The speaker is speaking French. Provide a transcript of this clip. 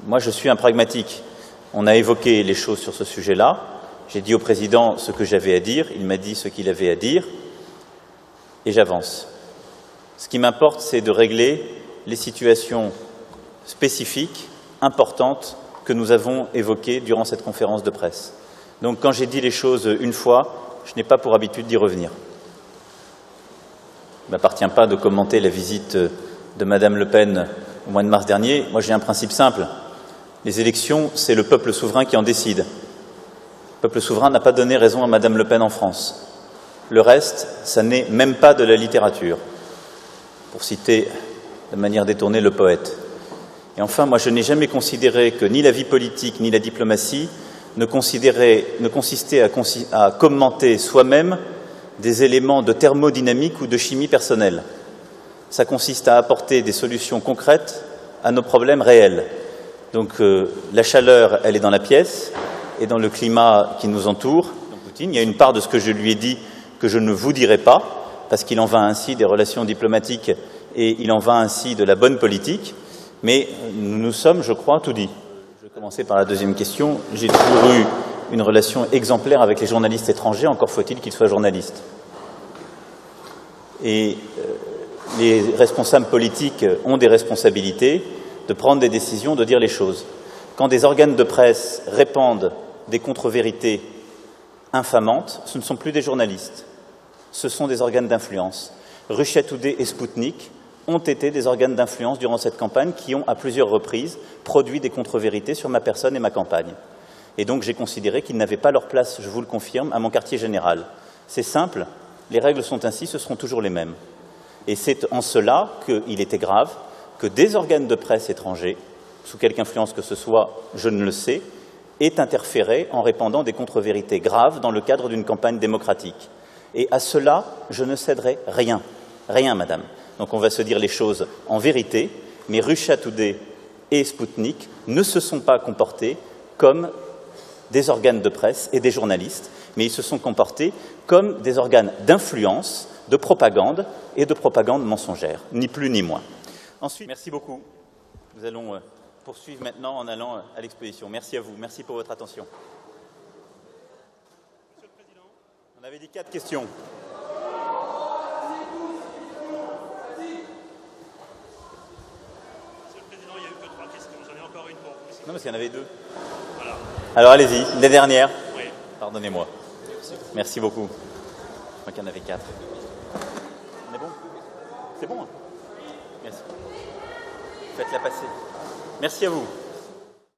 moi, je suis un pragmatique. On a évoqué les choses sur ce sujet-là. J'ai dit au président ce que j'avais à dire. Il m'a dit ce qu'il avait à dire. Et j'avance. Ce qui m'importe, c'est de régler les situations spécifiques, importantes, que nous avons évoquées durant cette conférence de presse. Donc, quand j'ai dit les choses une fois, je n'ai pas pour habitude d'y revenir. Il ne m'appartient pas de commenter la visite de Madame Le Pen au mois de mars dernier. Moi, j'ai un principe simple. Les élections, c'est le peuple souverain qui en décide. Le peuple souverain n'a pas donné raison à Madame Le Pen en France. Le reste, ça n'est même pas de la littérature, pour citer de manière détournée le poète. Et enfin, moi, je n'ai jamais considéré que ni la vie politique ni la diplomatie ne consistaient à commenter soi-même des éléments de thermodynamique ou de chimie personnelle. Ça consiste à apporter des solutions concrètes à nos problèmes réels. Donc la chaleur, elle est dans la pièce et dans le climat qui nous entoure. Donc, Poutine, il y a une part de ce que je lui ai dit que je ne vous dirai pas, parce qu'il en va ainsi des relations diplomatiques et il en va ainsi de la bonne politique, mais nous nous sommes, je crois, tout dit. Je vais commencer par la deuxième question. J'ai toujours eu une relation exemplaire avec les journalistes étrangers, encore faut-il qu'ils soient journalistes. Et les responsables politiques ont des responsabilités de prendre des décisions, de dire les choses. Quand des organes de presse répandent des contre-vérités infamantes, ce ne sont plus des journalistes, ce sont des organes d'influence. Russia Today et Sputnik ont été des organes d'influence durant cette campagne qui ont, à plusieurs reprises, produit des contre-vérités sur ma personne et ma campagne. Et donc j'ai considéré qu'ils n'avaient pas leur place, je vous le confirme, à mon quartier général. C'est simple, les règles sont ainsi, ce seront toujours les mêmes. Et c'est en cela qu'il était grave que des organes de presse étrangers, sous quelque influence que ce soit, je ne le sais, aient interféré en répandant des contre-vérités graves dans le cadre d'une campagne démocratique. Et à cela, je ne céderai rien. Rien, madame. Donc on va se dire les choses en vérité, mais Russia Today et Sputnik ne se sont pas comportés comme des organes de presse et des journalistes, mais ils se sont comportés comme des organes d'influence, de propagande et de propagande mensongère, ni plus ni moins. Ensuite, merci beaucoup. Nous allons poursuivre maintenant en allant à l'exposition. Merci à vous, merci pour votre attention. Monsieur le Président, on avait dit 4 questions. Monsieur le Président, il n'y a eu que 3 questions. J'en ai encore une pour vous. Non, parce qu'il y en avait 2. Voilà. Alors allez-y, les dernières. Oui. Pardonnez-moi. Merci beaucoup. Je crois qu'il y en avait 4. On est bon? C'est bon, hein? Merci. Faites-la passer. Merci à vous.